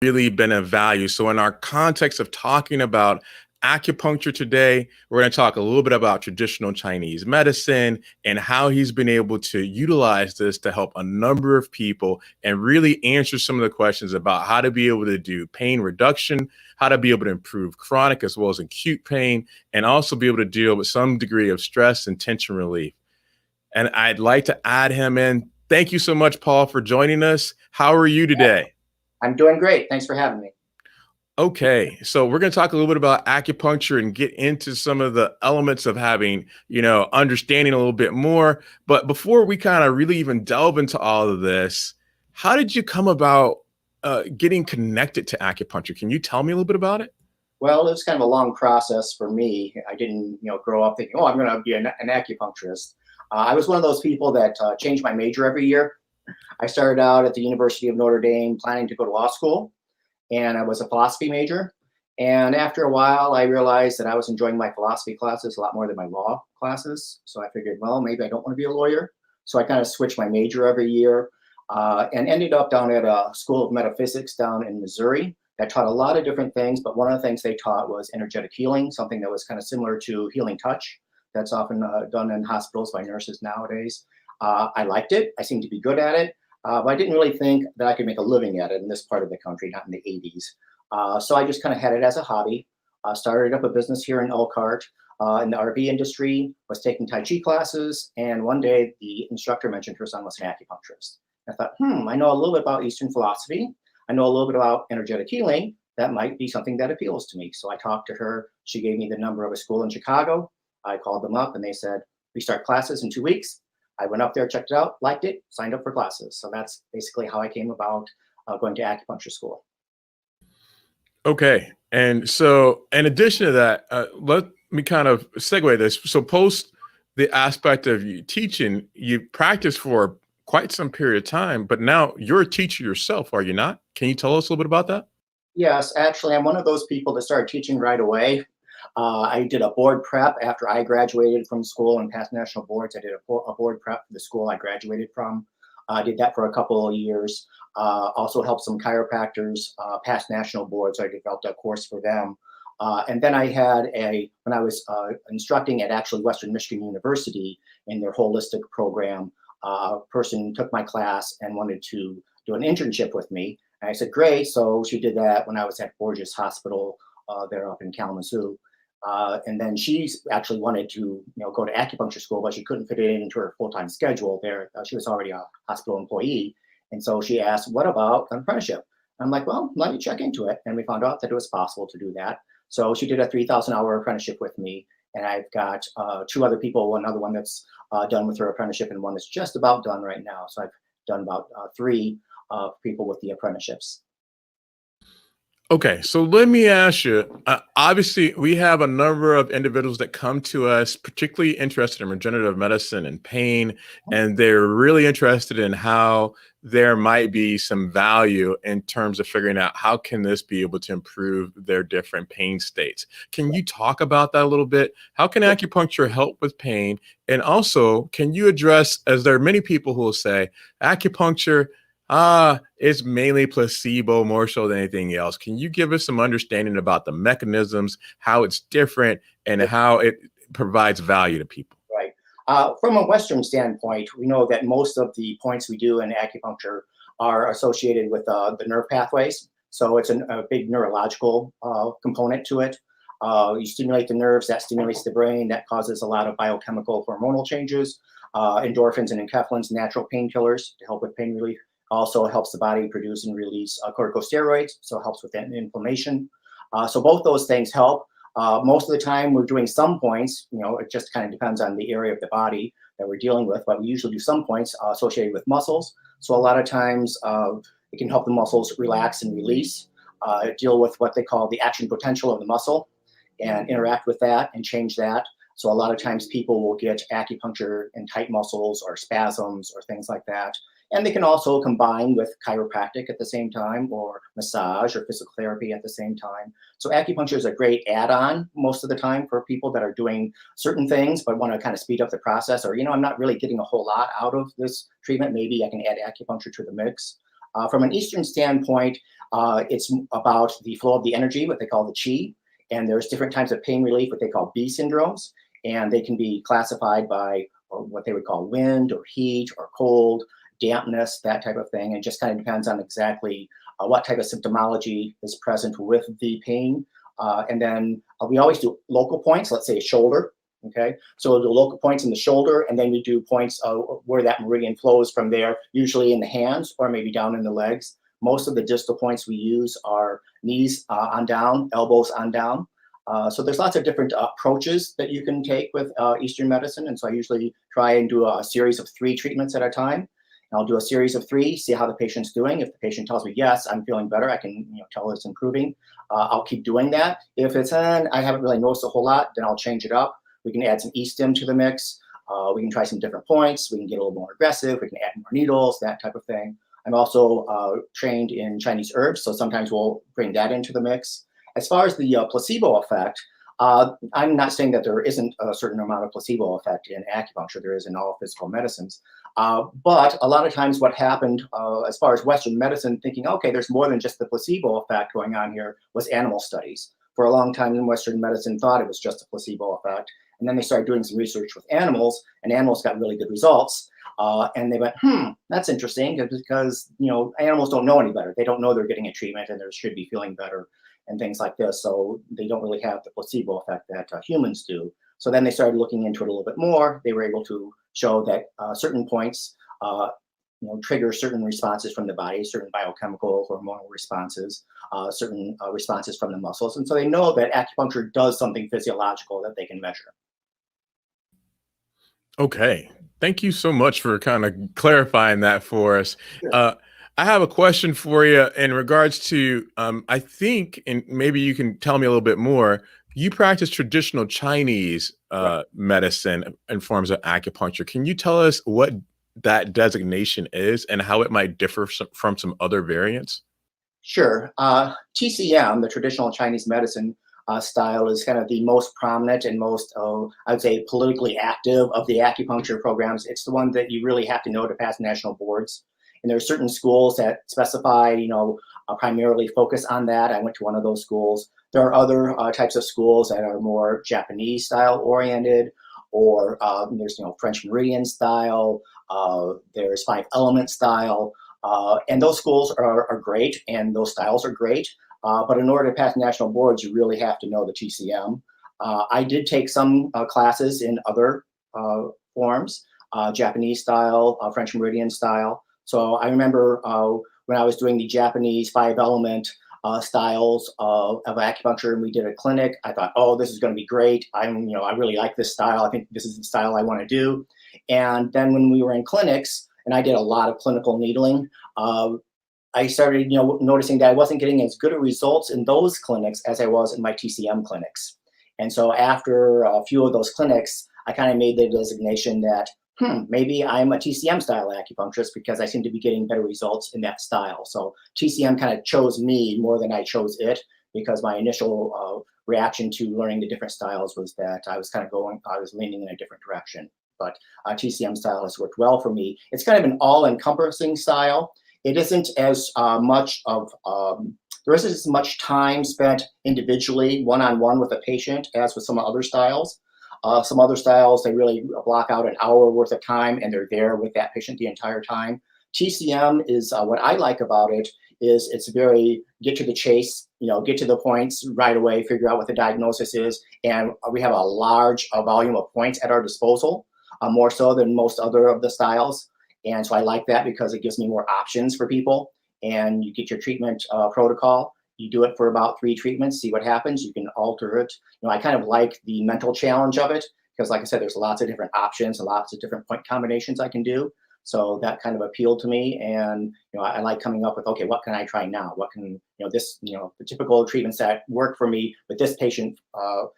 really been of value. So in our context of talking about acupuncture today, we're going to talk a little bit about traditional Chinese medicine and how he's been able to utilize this to help a number of people and really answer some of the questions about how to be able to do pain reduction, how to be able to improve chronic as well as acute pain, and also be able to deal with some degree of stress and tension relief. And I'd like to add him in. Thank you so much, Paul, for joining us. How are you today? I'm doing great. Thanks for having me. Okay, so we're going to talk a little bit about acupuncture and get into some of the elements of having, understanding a little bit more. But before we kind of really even delve into all of this, how did you come about getting connected to acupuncture? Can you tell me a little bit about it? Well, it was kind of a long process for me. I didn't, grow up thinking, oh, I'm going to be an acupuncturist. I was one of those people that changed my major every year. I started out at the University of Notre Dame planning to go to law school, and I was a philosophy major. And after a while, I realized that I was enjoying my philosophy classes a lot more than my law classes. So I figured, well, maybe I don't want to be a lawyer. So I kind of switched my major every year and ended up down at a school of metaphysics down in Missouri that taught a lot of different things. But one of the things they taught was energetic healing, something that was kind of similar to healing touch. That's often done in hospitals by nurses nowadays. I liked it. I seemed to be good at it. But I didn't really think that I could make a living at it in this part of the country, not in the 80s. So I just kind of had it as a hobby. Started up a business here in Elkhart in the RV industry, was taking Tai Chi classes. And one day the instructor mentioned her son was an acupuncturist. I thought, I know a little bit about Eastern philosophy. I know a little bit about energetic healing. That might be something that appeals to me. So I talked to her. She gave me the number of a school in Chicago. I called them up and they said, we start classes in 2 weeks. I went up there, checked it out, liked it, signed up for classes. So that's basically how I came about going to acupuncture school. Okay. And so in addition to that, let me kind of segue this. So post the aspect of you teaching, you practiced for quite some period of time, but now you're a teacher yourself, are you not? Can you tell us a little bit about that? Yes, actually, I'm one of those people that started teaching right away. I did a board prep after I graduated from school and passed national boards. I did a board prep for the school I graduated from. I did that for a couple of years. Also helped some chiropractors pass national boards. So I developed a course for them. And then I had when I was instructing at actually Western Michigan University in their holistic program, a person took my class and wanted to do an internship with me. And I said, great. So she did that when I was at Borges Hospital there up in Kalamazoo. And then she actually wanted to, go to acupuncture school, but she couldn't fit it into her full-time schedule there. She was already a hospital employee. And so she asked, what about an apprenticeship? I'm like, well, let me check into it. And we found out that it was possible to do that. So she did a 3,000-hour apprenticeship with me. And I've got 2 other people, another one that's done with her apprenticeship and one that's just about done right now. So I've done about 3 people with the apprenticeships. Okay, so let me ask you, obviously we have a number of individuals that come to us particularly interested in regenerative medicine and pain, and they're really interested in how there might be some value in terms of figuring out how can this be able to improve their different pain states. Can you talk about that a little bit? How can acupuncture help with pain? And also, can you address, as there are many people who will say, acupuncture, it's mainly placebo more so than anything else. Can you give us some understanding about the mechanisms, how it's different, and how it provides value to people? Right. From a Western standpoint, we know that most of the points we do in acupuncture are associated with the nerve pathways. So it's a big neurological component to it. You stimulate the nerves, that stimulates the brain, that causes a lot of biochemical hormonal changes, endorphins and enkephalins, natural painkillers to help with pain relief. Also helps the body produce and release corticosteroids, so it helps with that inflammation. So both those things help. Most of the time we're doing some points, it just kind of depends on the area of the body that we're dealing with, but we usually do some points associated with muscles. So a lot of times it can help the muscles relax and release, deal with what they call the action potential of the muscle and interact with that and change that. So a lot of times people will get acupuncture in tight muscles or spasms or things like that. And they can also combine with chiropractic at the same time, or massage or physical therapy at the same time. So acupuncture is a great add-on most of the time for people that are doing certain things but want to kind of speed up the process, or, I'm not really getting a whole lot out of this treatment. Maybe I can add acupuncture to the mix. From an Eastern standpoint, It's about the flow of the energy, what they call the chi. And there's different types of pain relief, what they call B syndromes. And they can be classified by what they would call wind or heat or cold, dampness, that type of thing. It just kind of depends on exactly what type of symptomology is present with the pain. And then we always do local points, let's say shoulder. Okay, so we'll do local points in the shoulder, and then we do points where that meridian flows from there, usually in the hands or maybe down in the legs. Most of the distal points we use are knees on down, elbows on down. So there's lots of different approaches that you can take with Eastern medicine. And so I usually try and do a series of 3 treatments at a time. And I'll do a series of 3, see how the patient's doing. If the patient tells me, yes, I'm feeling better, I can tell it's improving. I'll keep doing that. If it's, I haven't really noticed a whole lot, then I'll change it up. We can add some e-stim to the mix. We can try some different points. We can get a little more aggressive. We can add more needles, that type of thing. I'm also trained in Chinese herbs, so sometimes we'll bring that into the mix. As far as the placebo effect, I'm not saying that there isn't a certain amount of placebo effect in acupuncture. There is in all physical medicines. But a lot of times what happened as far as Western medicine, thinking, okay, there's more than just the placebo effect going on here, was animal studies. For a long time in Western medicine thought it was just a placebo effect. And then they started doing some research with animals, and animals got really good results. And they went, that's interesting, because animals don't know any better. They don't know they're getting a treatment and they should be feeling better and things like this. So they don't really have the placebo effect that humans do. So then they started looking into it a little bit more. They were able to show that certain points trigger certain responses from the body, certain biochemical, hormonal responses, certain responses from the muscles. And so they know that acupuncture does something physiological that they can measure. Okay. Thank you so much for kind of clarifying that for us. Sure. I have a question for you in regards to, I think, and maybe you can tell me a little bit more, you practice traditional Chinese Right. medicine in forms of acupuncture. Can you tell us what that designation is and how it might differ from some other variants? Sure. TCM, the traditional Chinese medicine style, is kind of the most prominent and most, I would say, politically active of the acupuncture programs. It's the one that you really have to know to pass national boards. And there are certain schools that specify, primarily focus on that. I went to one of those schools. There are other types of schools that are more Japanese style oriented, or there's, French Meridian style. There's 5-element style. And those schools are great, and those styles are great. But in order to pass national boards, you really have to know the TCM. I did take some classes in other forms, Japanese style, French Meridian style. So I remember when I was doing the Japanese 5-element styles of acupuncture, and we did a clinic, I thought, oh, this is going to be great. I really like this style. I think this is the style I want to do. And then when we were in clinics, and I did a lot of clinical needling, I started, noticing that I wasn't getting as good of results in those clinics as I was in my TCM clinics. And so after a few of those clinics, I kind of made the designation that, maybe I'm a TCM style acupuncturist, because I seem to be getting better results in that style. So TCM kind of chose me more than I chose it, because my initial reaction to learning the different styles was that I was leaning in a different direction. But TCM style has worked well for me. It's kind of an all-encompassing style. It isn't as much of, there isn't as much time spent individually, one-on-one with a patient as with some other styles. Some other styles, they really block out an hour worth of time and they're there with that patient the entire time. TCM is, what I like about it is it's very get to the chase, get to the points right away, figure out what the diagnosis is. And we have a large volume of points at our disposal, more so than most other of the styles. And so I like that because it gives me more options for people. And you get your treatment protocol. You do it for about 3 treatments, see what happens. You can alter it. I kind of like the mental challenge of it because, like I said, there's lots of different options and lots of different point combinations I can do. So that kind of appealed to me. And, I like coming up with, okay, what can I try now? What can, the typical treatments that work for me with this patient, for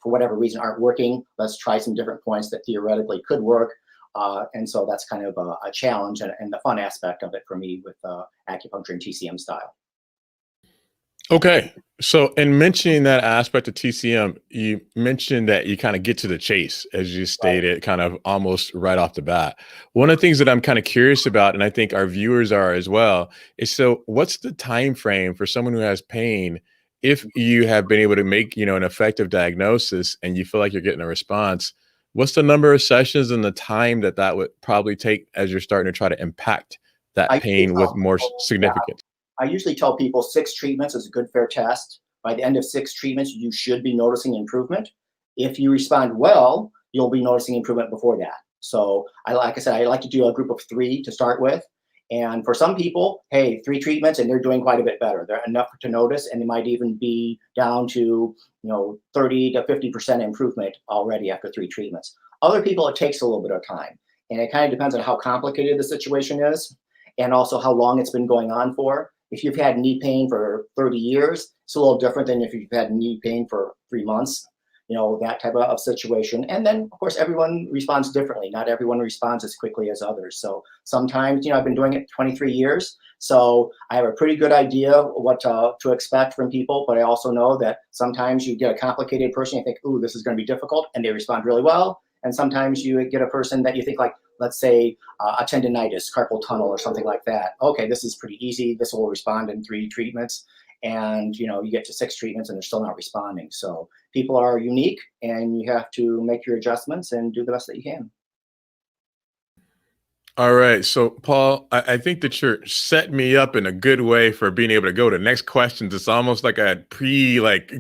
whatever reason aren't working. Let's try some different points that theoretically could work. And so that's kind of a challenge and the fun aspect of it for me with acupuncture and TCM style. Okay. So, in mentioning that aspect of TCM, you mentioned that you kind of get to the chase, as you Right. stated, kind of almost right off the bat. One of the things that I'm kind of curious about, and I think our viewers are as well, is so what's the time frame for someone who has pain if you have been able to make, an effective diagnosis and you feel like you're getting a response? What's the number of sessions and the time that that would probably take as you're starting to try to impact that I usually pain with tell more people, yeah, significance? I usually tell people 6 treatments is a good fair test. By the end of 6 treatments, you should be noticing improvement. If you respond well, you'll be noticing improvement before that. So like I said, I like to do a group of 3 to start with. And for some people, hey, 3 treatments and they're doing quite a bit better. They're enough to notice, and they might even be down to 30 to 50% improvement already after 3 treatments. Other people, it takes a little bit of time, and it kind of depends on how complicated the situation is, and also how long it's been going on for. If you've had knee pain for 30 years, it's a little different than if you've had knee pain for 3 months, that type of situation. And then, of course, everyone responds differently. Not everyone responds as quickly as others. So sometimes, I've been doing it 23 years. So I have a pretty good idea what to expect from people. But I also know that sometimes you get a complicated person, you think, ooh, this is going to be difficult, and they respond really well. And sometimes you get a person that you think, like, let's say a tendonitis, carpal tunnel, or something like that. Okay, this is pretty easy. This will respond in 3 treatments. And you get to 6 treatments and they're still not responding. So people are unique, and you have to make your adjustments and do the best that you can. All right. So, Paul, I think that you're setting me up in a good way for being able to go to next questions. It's almost like I had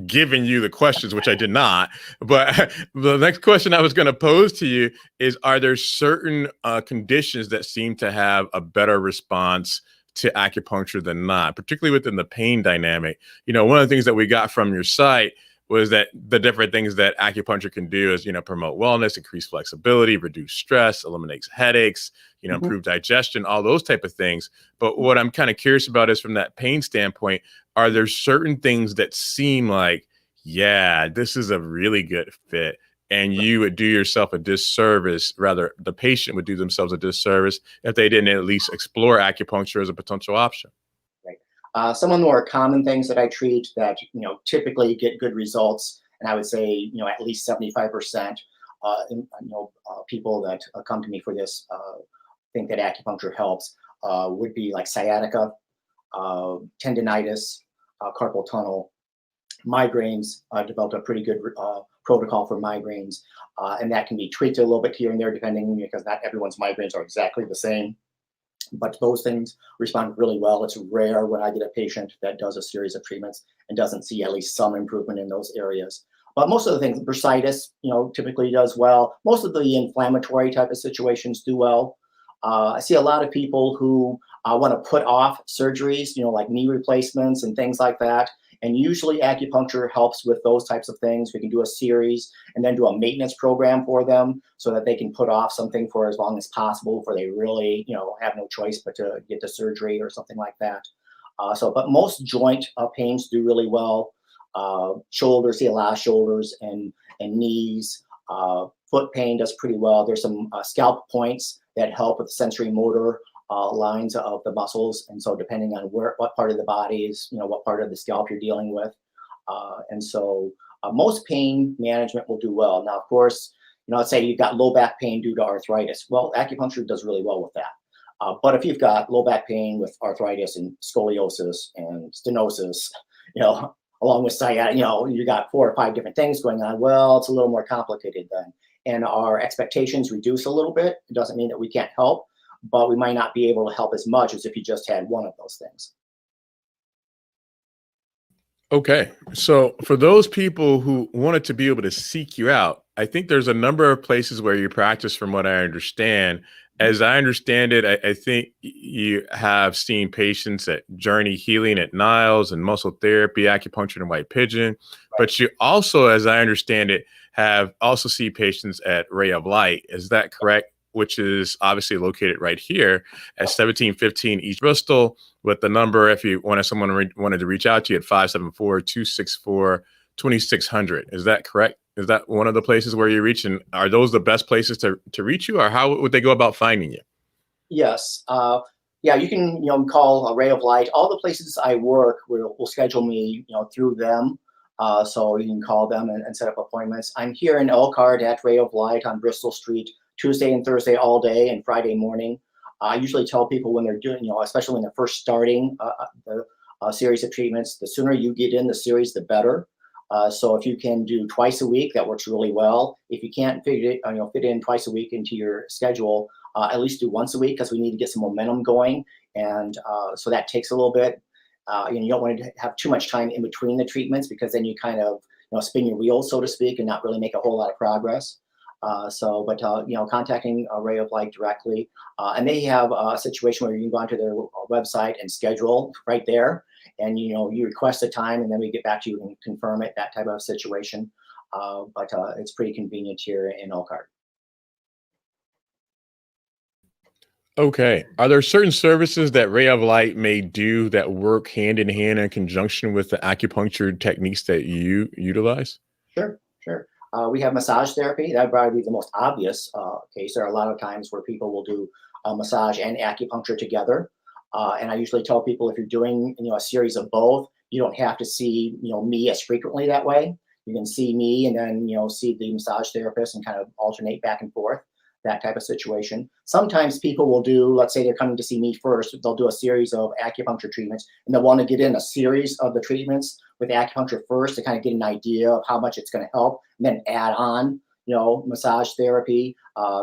given you the questions, which I did not. But the next question I was going to pose to you is, are there certain conditions that seem to have a better response to acupuncture than not, particularly within the pain dynamic? One of the things that we got from your site was that the different things that acupuncture can do is, promote wellness, increase flexibility, reduce stress, eliminates headaches, Mhm. improve digestion, all those type of things. But what I'm kind of curious about is, from that pain standpoint, are there certain things that seem like, yeah, this is a really good fit, and you would do yourself a disservice, rather the patient would do themselves a disservice if they didn't at least explore acupuncture as a potential option? Right. Some of the more common things that I treat that typically get good results, and I would say at least 75%. People that come to me for this think that acupuncture helps, would be like sciatica, tendonitis, carpal tunnel, migraines. Developed a pretty good protocol for migraines, and that can be tweaked a little bit here and there depending, because not everyone's migraines are exactly the same. But those things respond really well. It's rare when I get a patient that does a series of treatments and doesn't see at least some improvement in those areas. But most of the things, bursitis, typically does well. Most of the inflammatory type of situations do well. I see a lot of people who want to put off surgeries, like knee replacements and things like that. And usually acupuncture helps with those types of things. We can do a series and then do a maintenance program for them so that they can put off something for as long as possible before they really, have no choice but to get the surgery or something like that. But most joint pains do really well. Shoulders, see a lot of shoulders and knees. Foot pain does pretty well. There's some scalp points that help with the sensory motor lines of the muscles, and so depending on what part of the body is, what part of the scalp you're dealing with, most pain management will do well. Now, of course, let's say you've got low back pain due to arthritis. Well, acupuncture does really well with that. But if you've got low back pain with arthritis and scoliosis and stenosis, along with sciatica, you got 4 or 5 different things going on. Well, it's a little more complicated then, and our expectations reduce a little bit. It doesn't mean that we can't help, but we might not be able to help as much as if you just had one of those things. Okay. So for those people who wanted to be able to seek you out, I think there's a number of places where you practice, from what I understand. As I understand it, I think you have seen patients at Journey Healing at Niles and Muscle Therapy, Acupuncture and White Pigeon. Right. But you also, as I understand it, have also see patients at Ray of Light. Is that correct? Which is obviously located right here at 1715 East Bristol, with the number, if you wanted wanted to reach out to you, at 574-264-2600. Is that correct? Is that one of the places where you reach? And are those the best places to reach you, or how would they go about finding you? Yes. Yeah, you can, call a Ray of Light. All the places I work will schedule me, through them. So you can call them and set up appointments. I'm here in Elkhart at Ray of Light on Bristol Street, Tuesday and Thursday all day and Friday morning. I usually tell people when they're doing, especially when they're first starting the series of treatments, the sooner you get in the series, the better. So if you can do twice a week, that works really well. If you can't fit in twice a week into your schedule, at least do once a week, because we need to get some momentum going. And so that takes a little bit. You don't want to have too much time in between the treatments, because then you kind of spin your wheels, so to speak, and not really make a whole lot of progress. But contacting Ray of Light directly, and they have a situation where you can go onto their website and schedule right there, and you request a time, and then we get back to you and confirm it. That type of situation, but it's pretty convenient here in Elkhart. Okay. Are there certain services that Ray of Light may do that work hand in hand in conjunction with the acupuncture techniques that you utilize? Sure, sure. We have massage therapy. That would probably be the most obvious case. There are a lot of times where people will do massage and acupuncture together. And I usually tell people, if you're doing a series of both, you don't have to see me as frequently that way. You can see me and then see the massage therapist and kind of alternate back and forth, that type of situation. Sometimes people will do, let's say they're coming to see me first, they'll do a series of acupuncture treatments, and they'll want to get in a series of the treatments with acupuncture first to kind of get an idea of how much it's going to help, and then add on, massage therapy.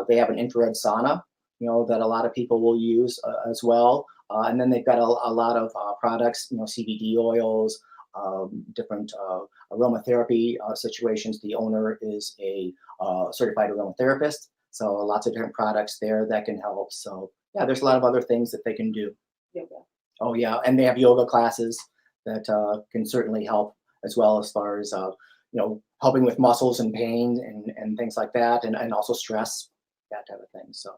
They have an infrared sauna, that a lot of people will use as well. And then they've got a lot of products, CBD oils, different aromatherapy situations. The owner is a certified aromatherapist. So lots of different products there that can help. So yeah, there's a lot of other things that they can do. Yoga. Oh yeah, and they have yoga classes that can certainly help as well, as far as helping with muscles and pain and things like that, and also stress, that type of thing. So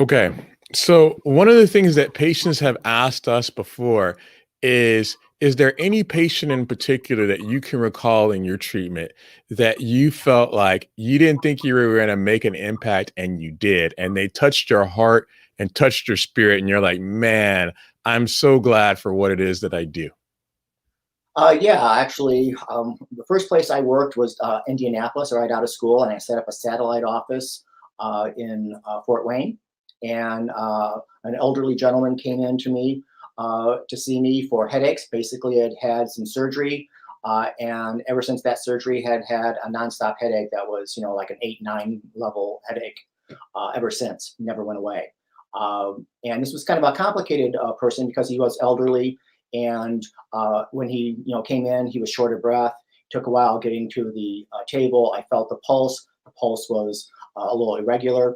Okay. So one of the things that patients have asked us before is there any patient in particular that you can recall in your treatment that you felt like you didn't think you were going to make an impact and you did, and they touched your heart and touched your spirit, and you're like, man, I'm so glad for what it is that I do? yeah, actually, the first place I worked was Indianapolis, right out of school, and I set up a satellite office in Fort Wayne. And an elderly gentleman came in to me to see me for headaches. Basically, had had some surgery, and ever since that surgery, had had a nonstop headache that was, like an 8-9 level headache. Ever since, never went away. And this was kind of a complicated person, because he was elderly, and when he came in, he was short of breath. Took a while getting to the table. I felt the pulse. The pulse was a little irregular.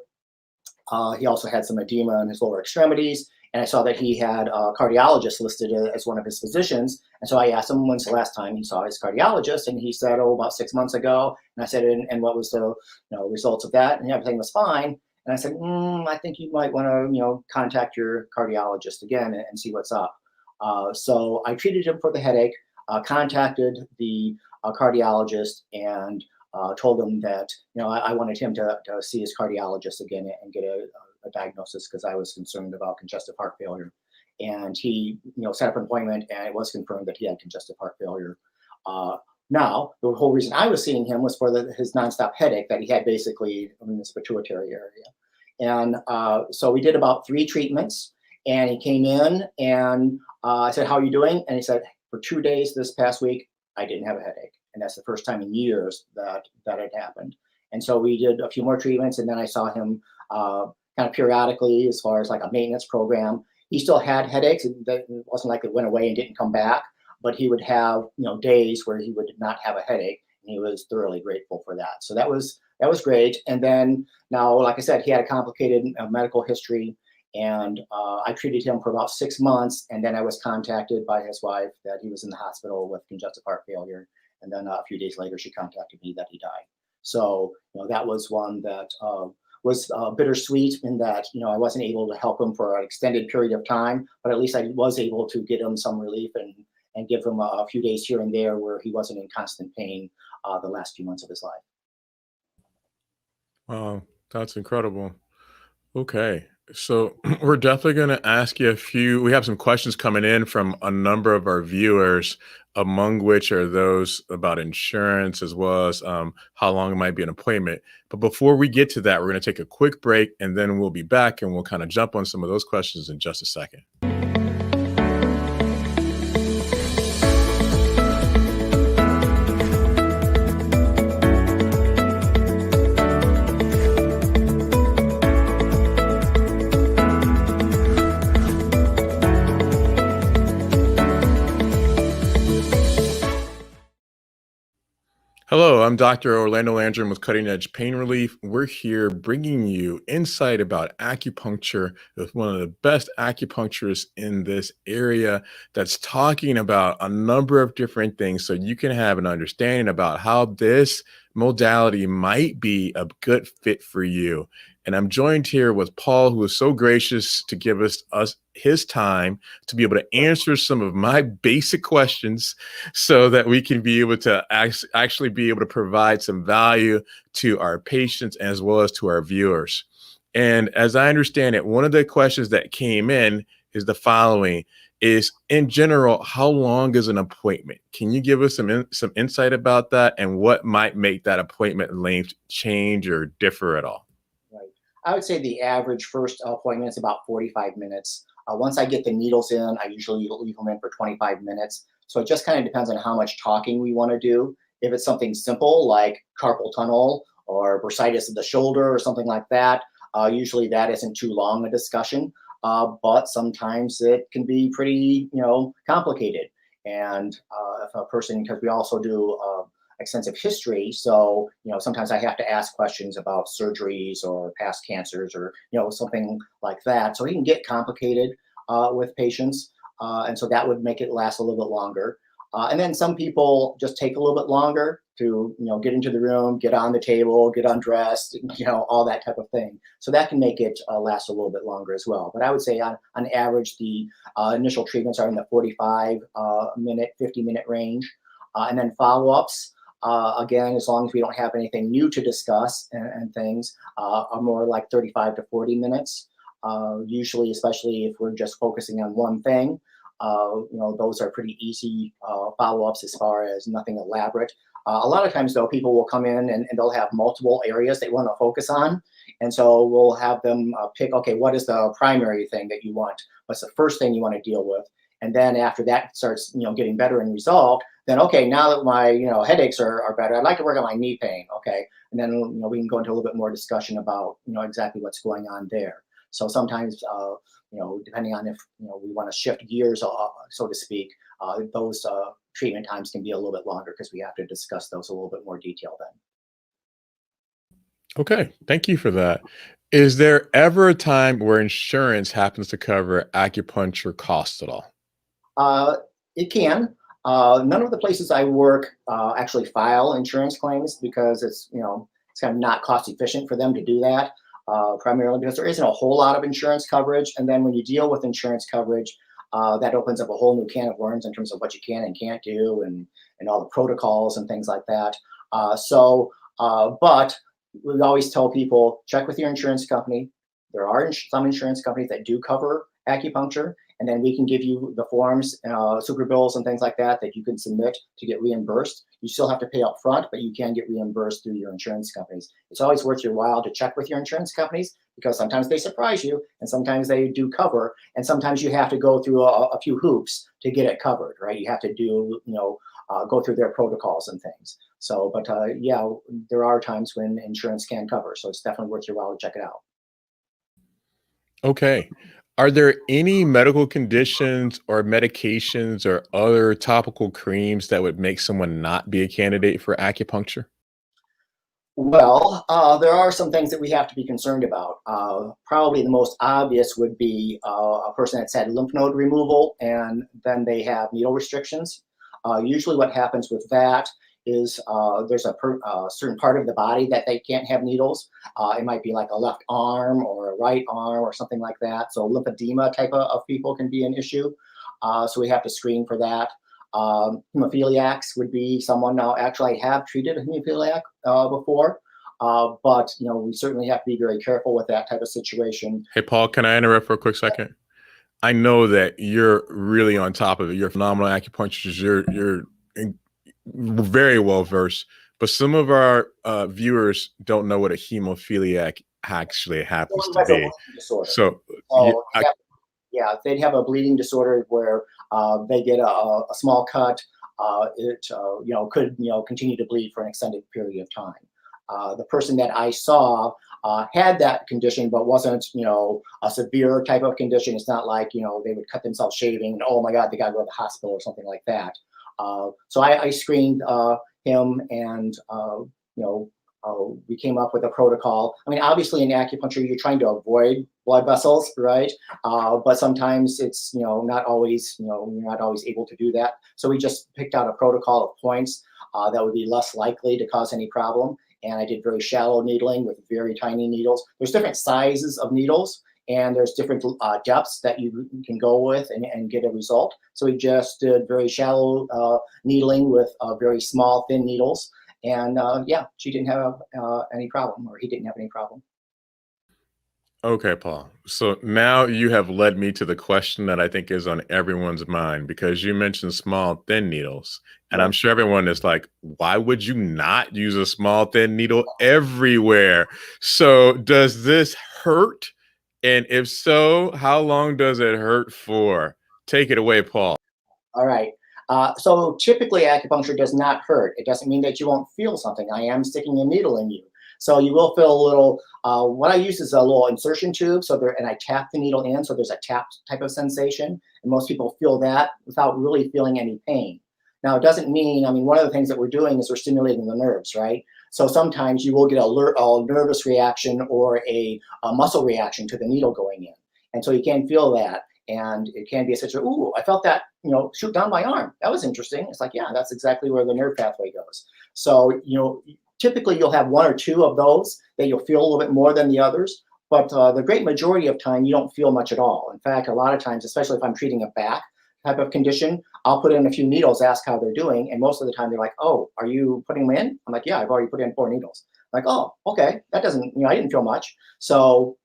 He also had some edema in his lower extremities, and I saw that he had a cardiologist listed as one of his physicians. And so I asked him, when's the last time he saw his cardiologist? And he said, oh, about 6 months ago. And I said, and what was the results of that? And everything was fine. And I said, I think you might want to contact your cardiologist again and see what's up. So I treated him for the headache, contacted the cardiologist, and told him that I wanted him to see his cardiologist again and get a diagnosis, because I was concerned about congestive heart failure. And he set up an appointment, and it was confirmed that he had congestive heart failure. Now, the whole reason I was seeing him was for his nonstop headache that he had, basically in this pituitary area. And so we did about 3 treatments, and he came in, and I said, how are you doing? And he said, for 2 days this past week, I didn't have a headache. And that's the first time in years that had happened. And so we did a few more treatments, and then I saw him kind of periodically, as far as like a maintenance program. He still had headaches. It wasn't like it went away and didn't come back, but he would have days where he would not have a headache, and he was thoroughly grateful for that. So that was great. And then now, like I said, he had a complicated medical history, and I treated him for about 6 months, and then I was contacted by his wife that he was in the hospital with congestive heart failure. And then a few days later, she contacted me that he died. So that was one that was bittersweet, in that I wasn't able to help him for an extended period of time, but at least I was able to get him some relief and give him a few days here and there where he wasn't in constant pain the last few months of his life. Wow, that's incredible. Okay. So we're definitely going to ask you a few. We have some questions coming in from a number of our viewers, among which are those about insurance as well as how long it might be an appointment. But before we get to that, we're going to take a quick break and then we'll be back and we'll kind of jump on some of those questions in just a second. Hello, I'm Dr. Orlando Landrum with Cutting Edge Pain Relief. We're here bringing you insight about acupuncture with one of the best acupuncturists in this area that's talking about a number of different things so you can have an understanding about how this modality might be a good fit for you. And I'm joined here with Paul, who is so gracious to give us his time to be able to answer some of my basic questions so that we can be able to actually be able to provide some value to our patients as well as to our viewers. And as I understand it, one of the questions that came in is the following: is in general, how long is an appointment? Can you give us some insight about that and what might make that appointment length change or differ at all? Right. I would say the average first appointment is about 45 minutes. Once I get the needles in, I usually leave them in for 25 minutes. So it just kind of depends on how much talking we want to do. If it's something simple like carpal tunnel or bursitis of the shoulder or something like that, usually that isn't too long a discussion. But sometimes it can be pretty, complicated. And if a person, because we also do extensive history, so sometimes I have to ask questions about surgeries or past cancers or something like that. So it can get complicated with patients, and so that would make it last a little bit longer. And then some people just take a little bit longer to get into the room, get on the table, get undressed, all that type of thing. So that can make it last a little bit longer as well. But I would say on average, the initial treatments are in the 45-minute, 50-minute range, and then follow-ups. Again, as long as we don't have anything new to discuss and things, are more like 35 to 40 minutes. Usually, especially if we're just focusing on one thing, those are pretty easy follow-ups as far as nothing elaborate. A lot of times, though, people will come in and they'll have multiple areas they want to focus on. And so we'll have them pick, okay, what is the primary thing that you want? What's the first thing you want to deal with? And then after that starts, getting better and resolved, then, okay, now that my, headaches are better, I'd like to work on my knee pain. Okay. And then, we can go into a little bit more discussion about, exactly what's going on there. So sometimes, depending on if, we want to shift gears, so to speak, those treatment times can be a little bit longer because we have to discuss those a little bit more detail then. Okay, thank you for that. Is there ever a time where insurance happens to cover acupuncture costs at all? It can. None of the places I work actually file insurance claims because it's kind of not cost efficient for them to do that. Primarily because there isn't a whole lot of insurance coverage, and then when you deal with insurance coverage, that opens up a whole new can of worms in terms of what you can and can't do, and all the protocols and things like that. But we always tell people, check with your insurance company. There are some insurance companies that do cover acupuncture, and then we can give you the forms, super bills and things like that you can submit to get reimbursed. You still have to pay up front, but you can get reimbursed through your insurance companies. It's always worth your while to check with your insurance companies because sometimes they surprise you and sometimes they do cover, and sometimes you have to go through a few hoops to get it covered, right? You have to do, go through their protocols and things. So, but yeah, there are times when insurance can cover. So it's definitely worth your while to check it out. Okay. Are there any medical conditions or medications or other topical creams that would make someone not be a candidate for acupuncture? Well, there are some things that we have to be concerned about. Probably the most obvious would be a person that's had lymph node removal and then they have needle restrictions. Usually what happens with that is there's a certain part of the body that they can't have needles. It might be like a left arm or a right arm or something like that. So lymphedema type of people can be an issue. So we have to screen for that. Hemophiliacs would be someone. Now, actually, I have treated a hemophiliac before. But we certainly have to be very careful with that type of situation. Hey, Paul, can I interrupt for a quick second? I know that you're really on top of it. You're a phenomenal acupuncturist. You're very well versed, but some of our viewers don't know what a hemophiliac actually happens Someone to who has a be. bleeding disorder. So, So they'd have a bleeding disorder where they get a small cut. It could continue to bleed for an extended period of time. The person that I saw had that condition, but wasn't a severe type of condition. It's not like they would cut themselves shaving and oh my God, they got to go to the hospital or something like that. So I screened him, and we came up with a protocol. I mean, obviously in acupuncture, you're trying to avoid blood vessels, right? But sometimes it's not always you're not always able to do that. So we just picked out a protocol of points that would be less likely to cause any problem. And I did very shallow needling with very tiny needles. There's different sizes of needles, and there's different depths that you can go with and get a result. So we just did very shallow needling with very small, thin needles. And she didn't have any problem, or he didn't have any problem. okay, Paul. So now you have led me to the question that I think is on everyone's mind, because you mentioned small, thin needles. And I'm sure everyone is like, why would you not use a small, thin needle everywhere? So does this hurt? And if so, how long does it hurt for? Take it away, Paul. All right. So typically acupuncture does not hurt. It doesn't mean that you won't feel something. I am sticking a needle in you. So you will feel a little, what I use is a little insertion tube. And I tap the needle in. So there's a tap type of sensation. And most people feel that without really feeling any pain. Now, it doesn't mean, one of the things that we're doing is we're stimulating the nerves, right? So sometimes you will get a nervous reaction or a muscle reaction to the needle going in. And so you can feel that. And it can be a situation, ooh, I felt that, shoot down my arm. That was interesting. It's like, yeah, that's exactly where the nerve pathway goes. So, typically you'll have one or two of those that you'll feel a little bit more than the others. But the great majority of time, you don't feel much at all. In fact, a lot of times, especially if I'm treating a back type of condition, I'll put in a few needles, ask how they're doing. And most of the time they're like, oh, are you putting them in? I'm like, yeah, I've already put in 4 needles. I'm like, oh, okay. That doesn't, I didn't feel much. So,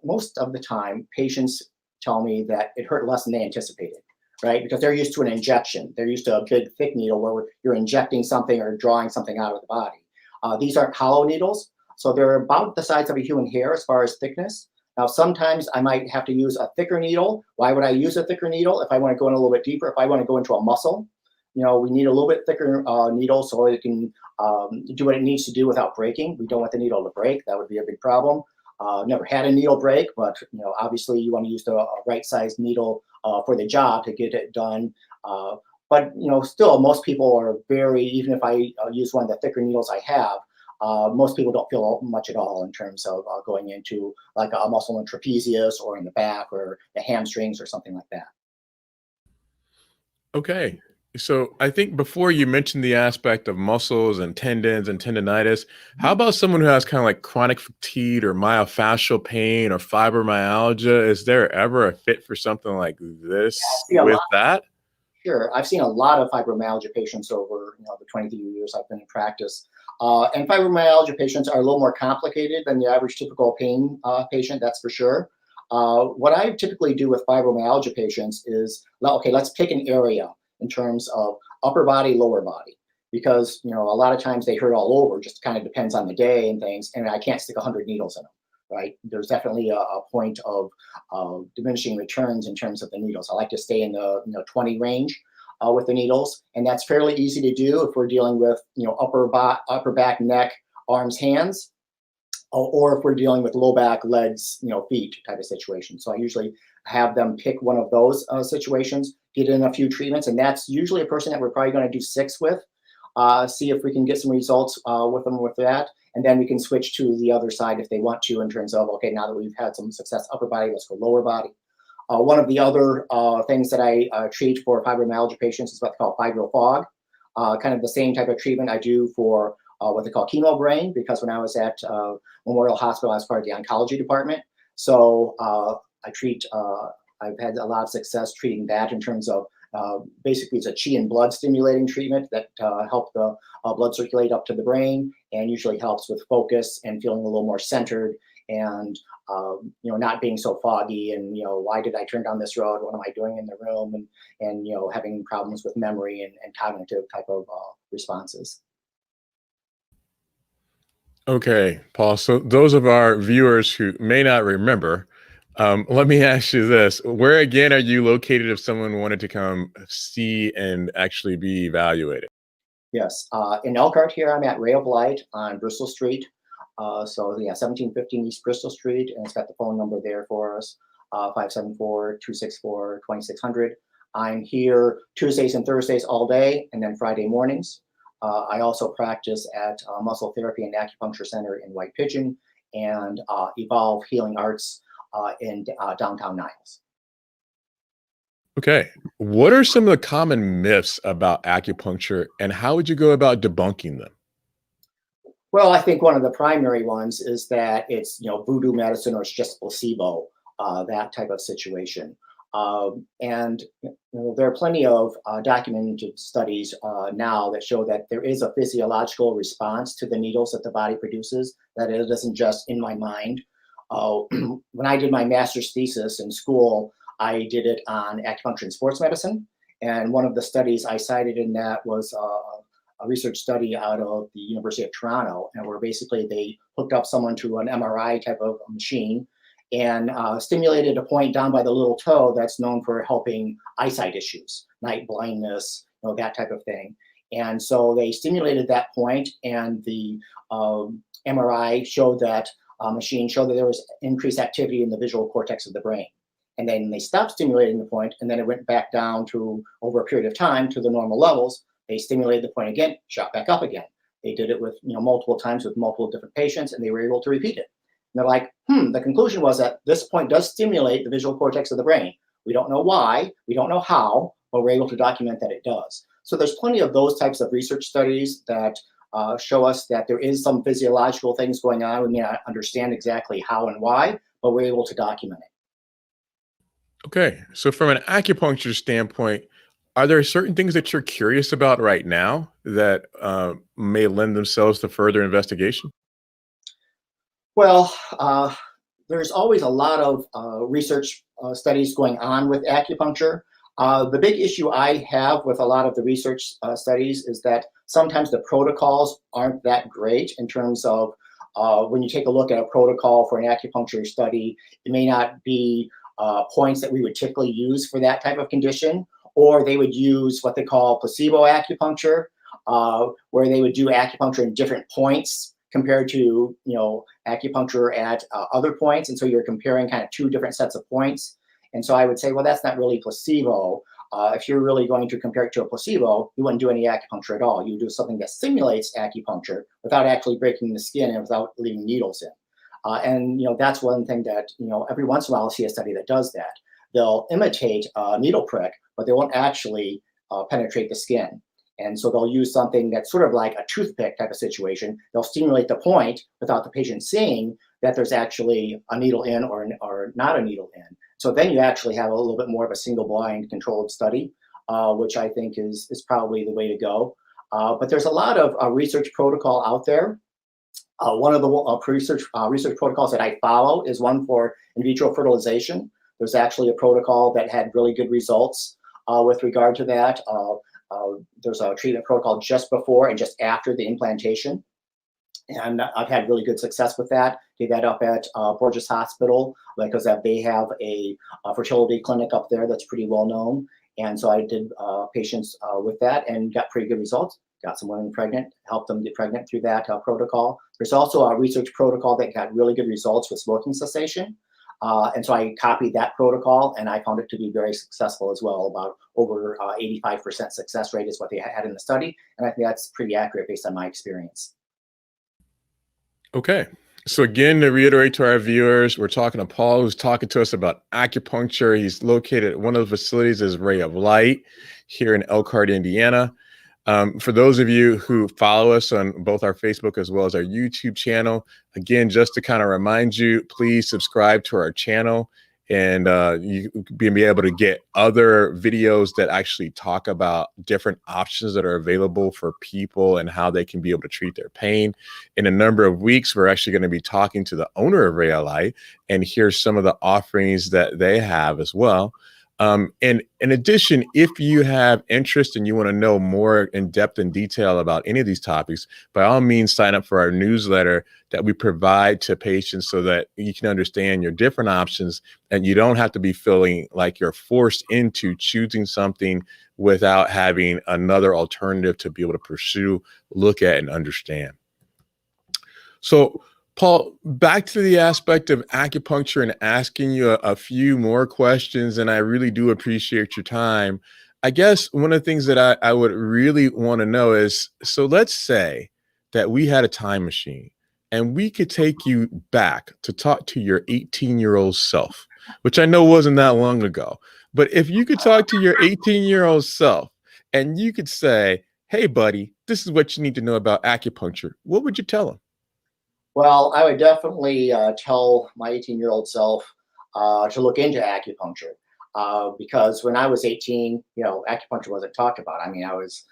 most of the time, patients tell me that it hurt less than they anticipated, right? Because they're used to an injection. They're used to a big, thick needle where you're injecting something or drawing something out of the body. These are hollow needles, so they're about the size of a human hair as far as thickness. Now, sometimes I might have to use a thicker needle. Why would I use a thicker needle? If I want to go in a little bit deeper, if I want to go into a muscle, we need a little bit thicker needle so it can do what it needs to do without breaking. We don't want the needle to break. That would be a big problem. Never had a needle break, but obviously you want to use the right size needle for the job to get it done. But still, most people are even if I use one of the thicker needles I have, most people don't feel much at all in terms of going into like a muscle in trapezius or in the back or the hamstrings or something like that. Okay. So I think before you mentioned the aspect of muscles and tendons and tendonitis, how about someone who has kind of like chronic fatigue or myofascial pain or fibromyalgia? Is there ever a fit for something like this with that? Sure. I've seen a lot of fibromyalgia patients over the 23 years I've been in practice. And fibromyalgia patients are a little more complicated than the average typical pain patient, that's for sure. What I typically do with fibromyalgia patients is, okay, let's pick an area in terms of upper body, lower body, because a lot of times they hurt all over. Just kind of depends on the day and things, and I can't stick 100 needles in them. Right? There's definitely a point of diminishing returns in terms of the needles. I like to stay in the 20 range with the needles, and that's fairly easy to do if we're dealing with upper back, neck, arms, hands, or if we're dealing with low back, legs, feet type of situation. So I usually have them pick one of those situations, get in a few treatments, and that's usually a person that we're probably going to do 6 with. See if we can get some results with them with that. And then we can switch to the other side if they want to in terms of, okay, now that we've had some success upper body, let's go lower body. One of the other things that I treat for fibromyalgia patients is what they call fibro fog. Kind of the same type of treatment I do for what they call chemo brain, because when I was at Memorial Hospital, I was part of the oncology department. So I've had a lot of success treating that in terms of Basically, it's a chi and blood stimulating treatment that help the blood circulate up to the brain, and usually helps with focus and feeling a little more centered, and not being so foggy, and why did I turn down this road? What am I doing in the room? And having problems with memory and cognitive type of responses. Okay, Paul. So those of our viewers who may not remember, let me ask you this. Where again are you located if someone wanted to come see and actually be evaluated? Yes, in Elkhart here, I'm at Ray of Light on Bristol Street. So yeah, 1715 East Bristol Street, and it's got the phone number there for us, 574-264-2600. I'm here Tuesdays and Thursdays all day, and then Friday mornings. I also practice at Muscle Therapy and Acupuncture Center in White Pigeon, and Evolve Healing Arts in downtown Niles. Okay. What are some of the common myths about acupuncture, and how would you go about debunking them? Well, I think one of the primary ones is that it's voodoo medicine, or it's just placebo, that type of situation. And there are plenty of documented studies now that show that there is a physiological response to the needles that the body produces, that it isn't just in my mind. When I did my master's thesis in school, I did it on acupuncture and sports medicine. And one of the studies I cited in that was a research study out of the University of Toronto, and where basically they hooked up someone to an MRI type of machine and stimulated a point down by the little toe that's known for helping eyesight issues, night blindness, that type of thing. And so they stimulated that point, and the MRI showed that machine showed that there was increased activity in the visual cortex of the brain. And then they stopped stimulating the point, and then it went back down to, over a period of time, to the normal levels. They stimulated the point again, shot back up again. They did it with multiple times with multiple different patients, and they were able to repeat it. And they're like, the conclusion was that this point does stimulate the visual cortex of the brain. We don't know why, we don't know how, but we're able to document that it does. So there's plenty of those types of research studies that show us that there is some physiological things going on. We may not understand exactly how and why, but we're able to document it. Okay. So from an acupuncture standpoint, are there certain things that you're curious about right now that may lend themselves to further investigation? Well, there's always a lot of research studies going on with acupuncture. The big issue I have with a lot of the research studies is that sometimes the protocols aren't that great in terms of when you take a look at a protocol for an acupuncture study, it may not be points that we would typically use for that type of condition, or they would use what they call placebo acupuncture, where they would do acupuncture in different points compared to acupuncture at other points, and so you're comparing kind of two different sets of points. And so I would say, well, that's not really placebo. If you're really going to compare it to a placebo, you wouldn't do any acupuncture at all. You would do something that simulates acupuncture without actually breaking the skin and without leaving needles in. And that's one thing that every once in a while I'll see a study that does that. They'll imitate a needle prick, but they won't actually penetrate the skin. And so they'll use something that's sort of like a toothpick type of situation. They'll stimulate the point without the patient seeing that there's actually a needle in or not a needle in. So then you actually have a little bit more of a single blind controlled study, which I think is probably the way to go. But there's a lot of research protocol out there. One of the research protocols that I follow is one for in vitro fertilization. There's actually a protocol that had really good results with regard to that. There's a treatment protocol just before and just after the implantation. And I've had really good success with that. Did that up at Borges Hospital because they have a fertility clinic up there that's pretty well known. And so I did patients with that and got pretty good results. Got some women pregnant, helped them get pregnant through that protocol. There's also a research protocol that got really good results with smoking cessation. And so I copied that protocol, and I found it to be very successful as well. About over 85% success rate is what they had in the study. And I think that's pretty accurate based on my experience. Okay. So again, to reiterate to our viewers, we're talking to Paul, who's talking to us about acupuncture. He's located at one of the facilities is Ray of Light here in Elkhart, Indiana. For those of you who follow us on both our Facebook as well as our YouTube channel, again, just to kind of remind you, please subscribe to our channel and you be able to get other videos that actually talk about different options that are available for people and how they can be able to treat their pain. In a number of weeks, we're actually going to be talking to the owner of Rayalite and hear some of the offerings that they have as well. And in addition, if you have interest and you want to know more in depth and detail about any of these topics, by all means, sign up for our newsletter that we provide to patients so that you can understand your different options and you don't have to be feeling like you're forced into choosing something without having another alternative to be able to pursue, look at, and understand. So, Paul, back to the aspect of acupuncture and asking you a few more questions, and I really do appreciate your time. I guess one of the things that I would really want to know is, so let's say that we had a time machine and we could take you back to talk to your 18-year-old self, which I know wasn't that long ago. But if you could talk to your 18-year-old self and you could say, hey, buddy, this is what you need to know about acupuncture, what would you tell him? Well, I would definitely tell my 18-year-old self to look into acupuncture because when I was 18, acupuncture wasn't talked about. I mean, I was,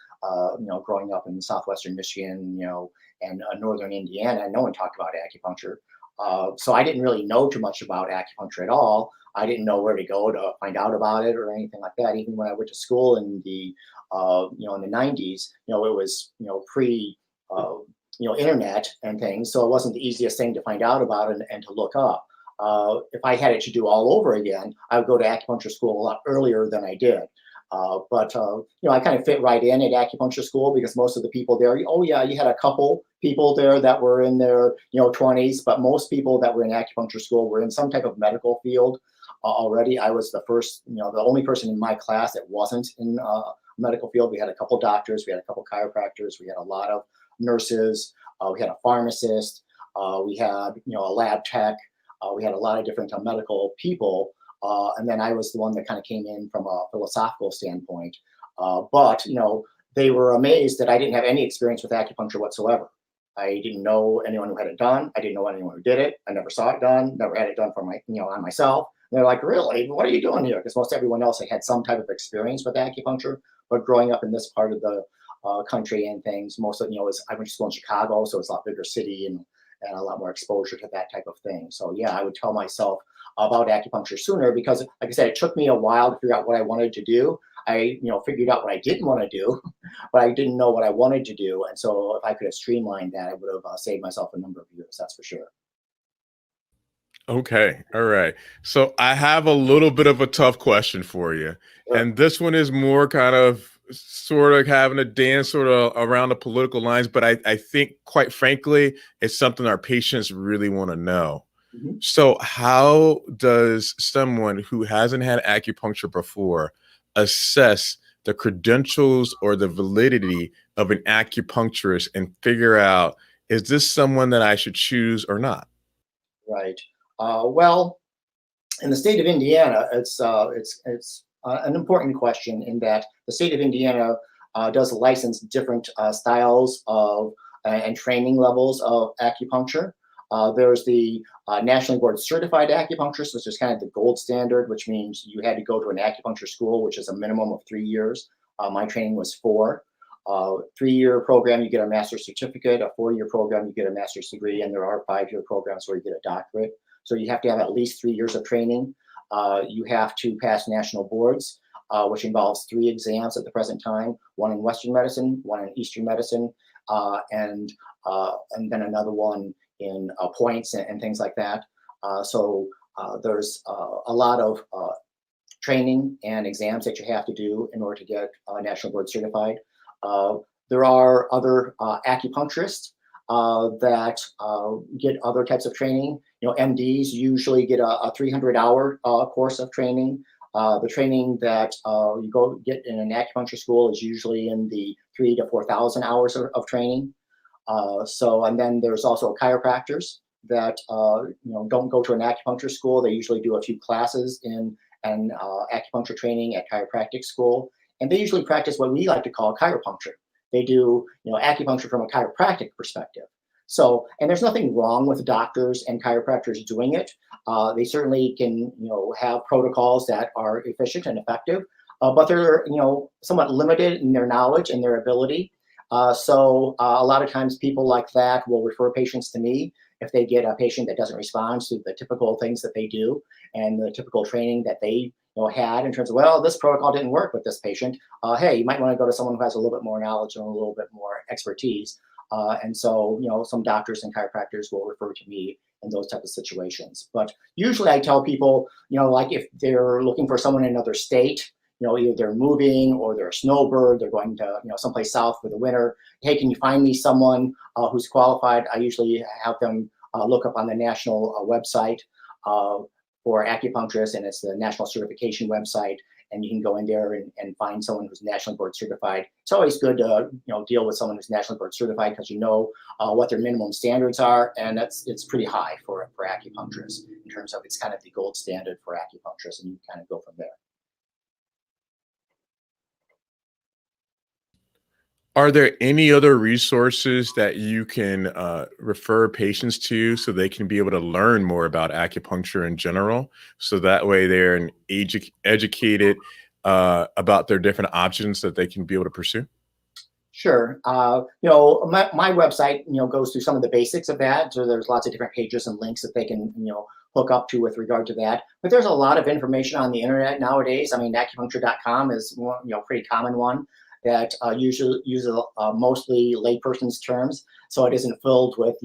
growing up in southwestern Michigan, and northern Indiana, and no one talked about acupuncture. So I didn't really know too much about acupuncture at all. I didn't know where to go to find out about it or anything like that. Even when I went to school in the, in the 90s, it was, pre. Internet and things. So it wasn't the easiest thing to find out about and to look up. If I had it to do all over again, I would go to acupuncture school a lot earlier than I did. But I kind of fit right in at acupuncture school because most of the people there, oh yeah, you had a couple people there that were in their 20s, but most people that were in acupuncture school were in some type of medical field already. I was the first, the only person in my class that wasn't in medical field. We had a couple doctors, we had a couple chiropractors, we had a lot of nurses, we had a pharmacist, we had a lab tech, we had a lot of different medical people, and then I was the one that kind of came in from a philosophical standpoint. But they were amazed that I didn't have any experience with acupuncture whatsoever. I didn't know anyone who had it done. I didn't know anyone who did it. I never saw it done. Never had it done for my on myself. And they're like, really? What are you doing here? Because most everyone else had some type of experience with acupuncture, but growing up in this part of the country and things, most of I went to school in Chicago, so it's a lot bigger city and a lot more exposure to that type of thing. So yeah, I would tell myself about acupuncture sooner because, like I said, it took me a while to figure out what I wanted to do. I figured out what I didn't want to do, but I didn't know what I wanted to do. And so if I could have streamlined that, I would have saved myself a number of years. That's for sure. Okay. All right. So I have a little bit of a tough question for you. Sure. And this one is more kind of sort of having a dance sort of around the political lines, but I think quite frankly, it's something our patients really want to know. Mm-hmm. So how does someone who hasn't had acupuncture before assess the credentials or the validity of an acupuncturist and figure out, is this someone that I should choose or not? Right. Well, in the state of Indiana, it's an important question in that the state of Indiana does license different styles of and training levels of acupuncture. There's the nationally board certified acupuncturist, which is kind of the gold standard, which means you had to go to an acupuncture school, which is a minimum of 3 years. My training was 4. 3-year program, you get a master's certificate. A 4-year program, you get a master's degree, and there are 5-year programs where you get a doctorate. So you have to have at least 3 years of training. You have to pass national boards, which involves 3 exams at the present time: 1 in Western medicine, 1 in Eastern medicine, and then another one in points and things like that. So there's a lot of training and exams that you have to do in order to get national board certified. There are other acupuncturists that get other types of training. MDs usually get a 300-hour course of training. The training that you go get in an acupuncture school is usually in the 3,000 to 4,000 hours of training. And then there's also chiropractors that don't go to an acupuncture school. They usually do a few classes in an acupuncture training at chiropractic school, and they usually practice what we like to call chiropuncture. They do acupuncture from a chiropractic perspective. So, and there's nothing wrong with doctors and chiropractors doing it. They certainly can, have protocols that are efficient and effective, but they're, somewhat limited in their knowledge and their ability. So a lot of times people like that will refer patients to me if they get a patient that doesn't respond to the typical things that they do and the typical training that they had in terms of, well, this protocol didn't work with this patient. Hey, you might want to go to someone who has a little bit more knowledge and a little bit more expertise. And so, some doctors and chiropractors will refer to me in those type of situations. But usually I tell people, like if they're looking for someone in another state, either they're moving or they're a snowbird, they're going to, someplace south for the winter. Hey, can you find me someone who's qualified? I usually have them look up on the national website for acupuncturists, and it's the national certification website. And you can go in there and find someone who's nationally board certified. It's always good to deal with someone who's nationally board certified because what their minimum standards are, and it's pretty high for acupuncturists in terms of it's kind of the gold standard for acupuncturists, and you kind of go from there. Are there any other resources that you can refer patients to so they can be able to learn more about acupuncture in general? So that way they're educated about their different options that they can be able to pursue? Sure. My website, goes through some of the basics of that. So there's lots of different pages and links that they can, hook up to with regard to that. But there's a lot of information on the internet nowadays. I mean, acupuncture.com is one, pretty common one that usually uses mostly layperson's terms. So it isn't filled with,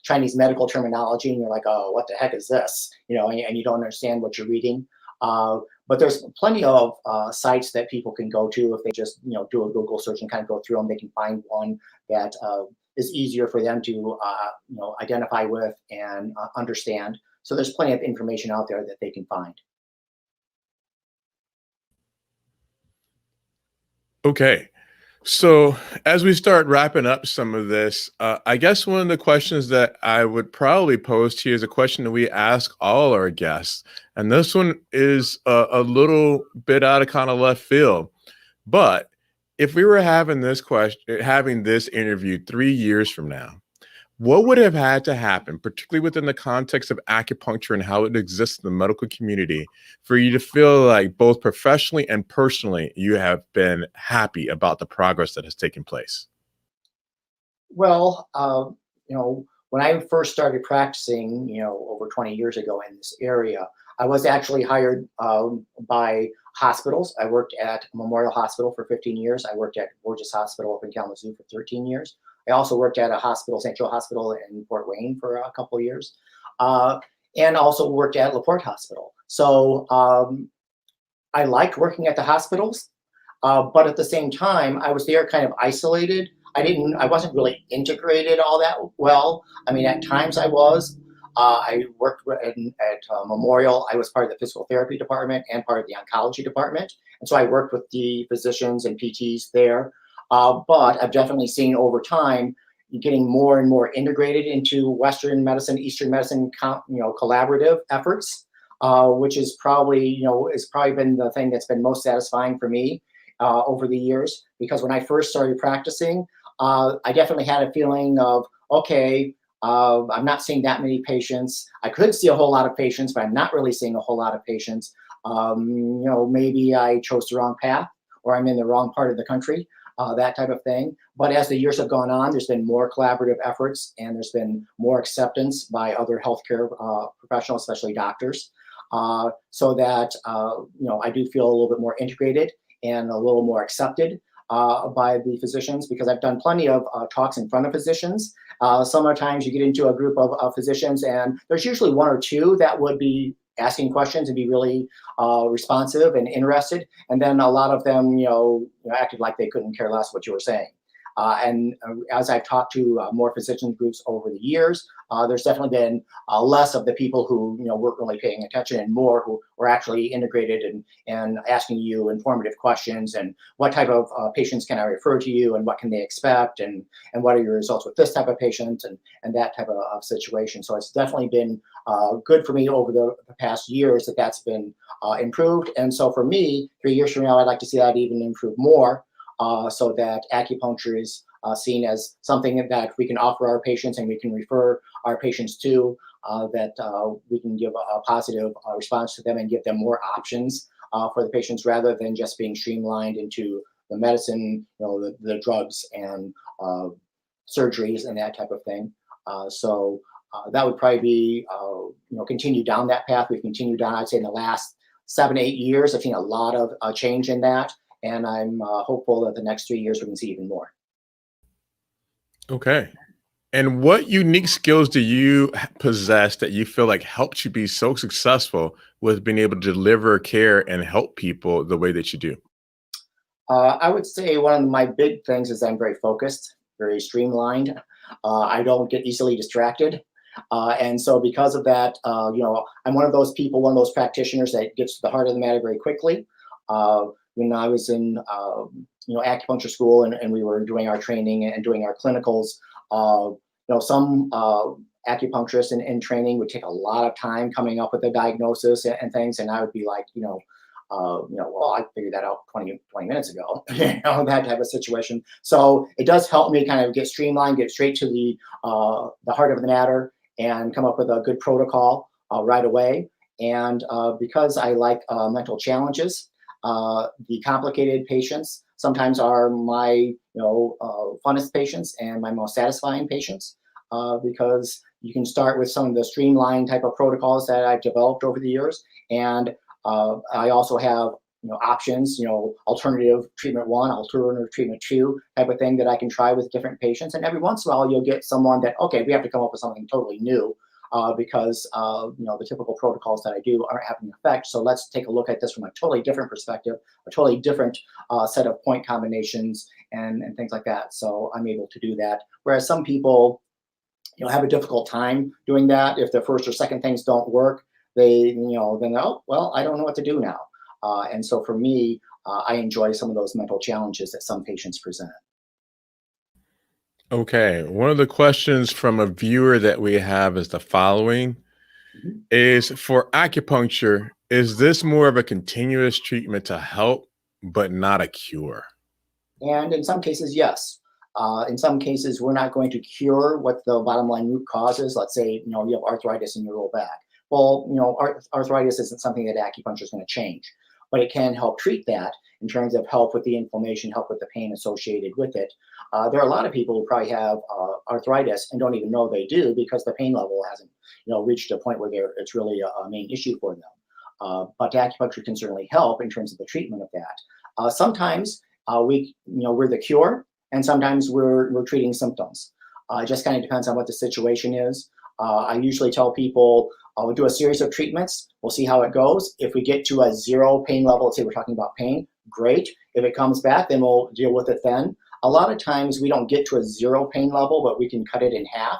Chinese medical terminology, and you're like, oh, what the heck is this? And you don't understand what you're reading. But there's plenty of sites that people can go to if they just, do a Google search and kind of go through them. They can find one that is easier for them to, identify with and understand. So there's plenty of information out there that they can find. Okay. So as we start wrapping up some of this, I guess one of the questions that I would probably pose to you is a question that we ask all our guests. And this one is a little bit out of kind of left field. But if we were having this interview 3 years from now, what would have had to happen, particularly within the context of acupuncture and how it exists in the medical community, for you to feel like both professionally and personally, you have been happy about the progress that has taken place? Well, when I first started practicing, over 20 years ago in this area, I was actually hired by hospitals. I worked at Memorial Hospital for 15 years. I worked at Borges Hospital up in Kalamazoo for 13 years. I also worked at a hospital, St. Joe Hospital in Fort Wayne for a couple of years, and also worked at LaPorte Hospital. So I liked working at the hospitals, but at the same time, I was there kind of isolated. I wasn't really integrated all that well. I mean, at times I was. I worked at Memorial. I was part of the physical therapy department and part of the oncology department. And so I worked with the physicians and PTs there. But I've definitely seen over time getting more and more integrated into Western medicine, Eastern medicine, collaborative efforts, which is probably, been the thing that's been most satisfying for me over the years. Because when I first started practicing, I definitely had a feeling of, okay, I'm not seeing that many patients. I could see a whole lot of patients, but I'm not really seeing a whole lot of patients. Maybe I chose the wrong path, or I'm in the wrong part of the country, that type of thing. But as the years have gone on, there's been more collaborative efforts, and there's been more acceptance by other healthcare professionals, especially doctors, so that I do feel a little bit more integrated and a little more accepted by the physicians, because I've done plenty of talks in front of physicians. Sometimes you get into a group of physicians, and there's usually one or two that would be asking questions and be really responsive and interested. And then a lot of them, acted like they couldn't care less what you were saying. And as I've talked to more physician groups over the years, there's definitely been less of the people who weren't really paying attention, and more who were actually integrated and asking you informative questions, and what type of patients can I refer to you, and what can they expect, and what are your results with this type of patient, and that type of situation. So it's definitely been good for me over the past years that's been improved. And so for me, 3 years from now, I'd like to see that even improve more. So that acupuncture is seen as something that we can offer our patients and we can refer our patients to, that we can give a positive response to them and give them more options for the patients rather than just being streamlined into the medicine, the drugs and surgeries and that type of thing. So that would probably be, continue down that path. We've continued down, I'd say in the last 7-8 years, I've seen a lot of change in that. And I'm hopeful that the next 3 years we can see even more. Okay. And what unique skills do you possess that you feel like helped you be so successful with being able to deliver care and help people the way that you do? I would say one of my big things is I'm very focused, very streamlined. I don't get easily distracted. And so because of that, I'm one of those people, one of those practitioners that gets to the heart of the matter very quickly. When I was in, acupuncture school and we were doing our training and doing our clinicals, some acupuncturists in training would take a lot of time coming up with a diagnosis and things. And I would be like, well, I figured that out 20 minutes ago, that type of situation. So it does help me kind of get streamlined, get straight to the heart of the matter and come up with a good protocol right away. And because I like mental challenges, the complicated patients sometimes are my, funnest patients and my most satisfying patients, because you can start with some of the streamlined type of protocols that I've developed over the years. And I also have, options, alternative treatment 1, alternative treatment 2 type of thing that I can try with different patients. And every once in a while, you'll get someone that, okay, we have to come up with something totally new because, the typical protocols that I do aren't having an effect. So let's take a look at this from a totally different perspective, a totally different set of point combinations and things like that. So I'm able to do that. Whereas some people, have a difficult time doing that. If the first or second things don't work, they, then, oh, well, I don't know what to do now. And so for me, I enjoy some of those mental challenges that some patients present. Okay. One of the questions from a viewer that we have is the following: Mhm. is for acupuncture, is this more of a continuous treatment to help, but not a cure? And in some cases, yes. In some cases, we're not going to cure what the bottom line root cause is. Let's say, you have arthritis in your lower back. Well, arthritis isn't something that acupuncture is going to change, but it can help treat that in terms of help with the inflammation, help with the pain associated with it. There are a lot of people who probably have arthritis and don't even know they do because the pain level hasn't, reached a point where it's really a main issue for them. But acupuncture can certainly help in terms of the treatment of that. Sometimes we're the cure, and sometimes we're treating symptoms. It just kind of depends on what the situation is. I usually tell people we'll do a series of treatments. We'll see how it goes. If we get to a 0 pain level, let's say we're talking about pain, great. If it comes back, then we'll deal with it then. A lot of times we don't get to a 0 pain level, but we can cut it in half.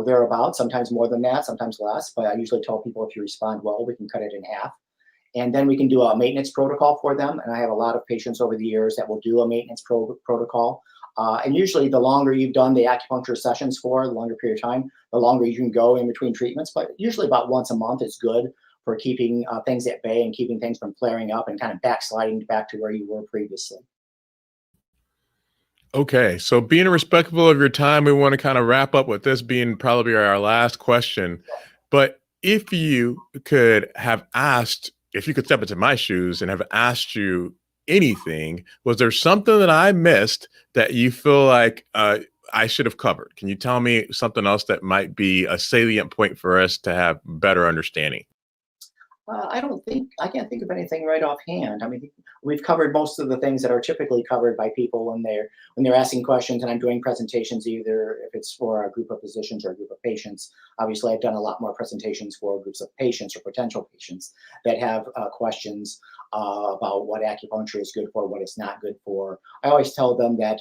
Thereabouts, sometimes more than that, sometimes less. But I usually tell people if you respond well, we can cut it in half. And then we can do a maintenance protocol for them. And I have a lot of patients over the years that will do a maintenance protocol. And usually the longer you've done the acupuncture sessions for, the longer period of time, the longer you can go in between treatments. But usually about once a month is good for keeping things at bay and keeping things from flaring up and kind of backsliding back to where you were previously. Okay. So being respectful of your time, we want to kind of wrap up with this being probably our last question. But if you could have asked, if you could step into my shoes and have asked you anything, was there something that I missed that you feel like I should have covered? Can you tell me something else that might be a salient point for us to have better understanding? I can't think of anything right offhand. I mean, we've covered most of the things that are typically covered by people when they're asking questions and I'm doing presentations, either if it's for a group of physicians or a group of patients. Obviously, I've done a lot more presentations for groups of patients or potential patients that have questions about what acupuncture is good for, what it's not good for. I always tell them that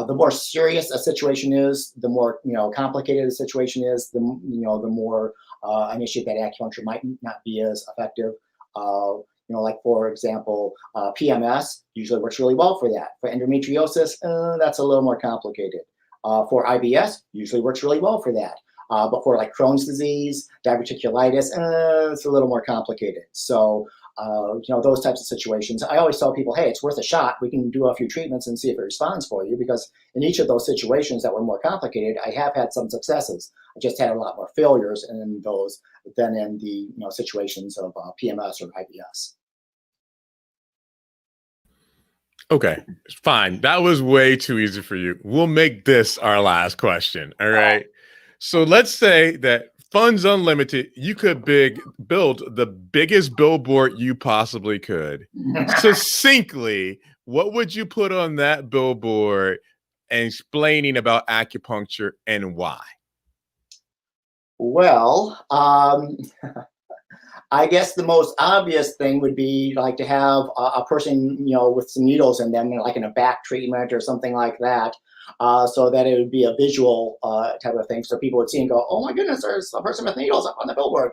the more serious a situation is, the more complicated the situation is, the more an issue that acupuncture might not be as effective. Like for example, PMS usually works really well for that. For endometriosis, that's a little more complicated. For IBS, usually works really well for that. But for like Crohn's disease, diverticulitis, it's a little more complicated. So those types of situations. I always tell people, hey, it's worth a shot. We can do a few treatments and see if it responds for you, because in each of those situations that were more complicated, I have had some successes. I just had a lot more failures in those than in the situations of PMS or IBS. Okay, fine. That was way too easy for you. We'll make this our last question. All right. So let's say that funds unlimited, you could build the biggest billboard you possibly could. Succinctly, what would you put on that billboard explaining about acupuncture and why? Well, I guess the most obvious thing would be like to have a person, with some needles in them, like in a back treatment or something like that, so that it would be a visual type of thing. So people would see and go, oh my goodness, there's a person with needles up on the billboard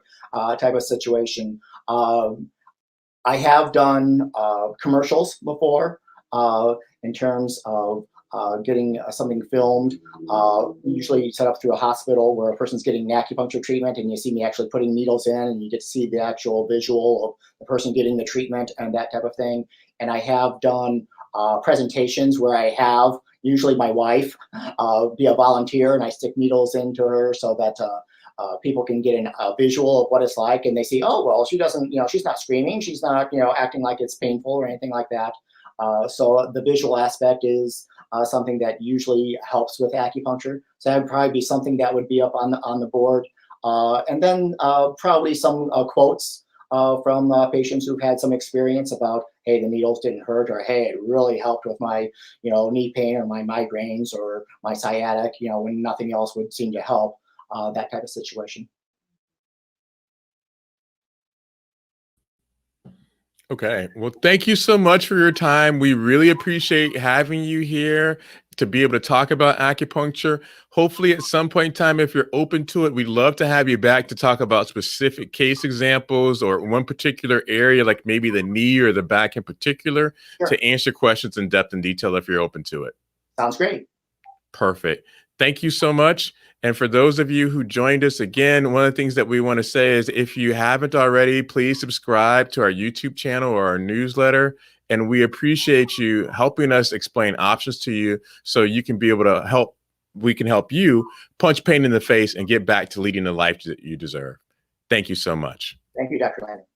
type of situation. I have done commercials before in terms of getting something filmed, usually set up through a hospital where a person's getting an acupuncture treatment, and you see me actually putting needles in, and you get to see the actual visual of the person getting the treatment and that type of thing. And I have done presentations where I have usually my wife be a volunteer, and I stick needles into her so that people can get a visual of what it's like, and they see, oh, well, she doesn't, she's not screaming, she's not, acting like it's painful or anything like that. So the visual aspect is something that usually helps with acupuncture. So that would probably be something that would be up on the board. And then probably some quotes from patients who've had some experience about, hey, the needles didn't hurt, or hey, it really helped with my, knee pain or my migraines or my sciatic, when nothing else would seem to help, that type of situation. Okay. Well, thank you so much for your time. We really appreciate having you here to be able to talk about acupuncture. Hopefully, at some point in time, if you're open to it, we'd love to have you back to talk about specific case examples or one particular area, like maybe the knee or the back in particular, Sure. to answer questions in depth and detail if you're open to it. Sounds great. Perfect. Thank you so much. And for those of you who joined us again, one of the things that we want to say is if you haven't already, please subscribe to our YouTube channel or our newsletter. And we appreciate you helping us explain options to you so you can be able to help. We can help you punch pain in the face and get back to leading the life that you deserve. Thank you so much. Thank you, Dr. Landon.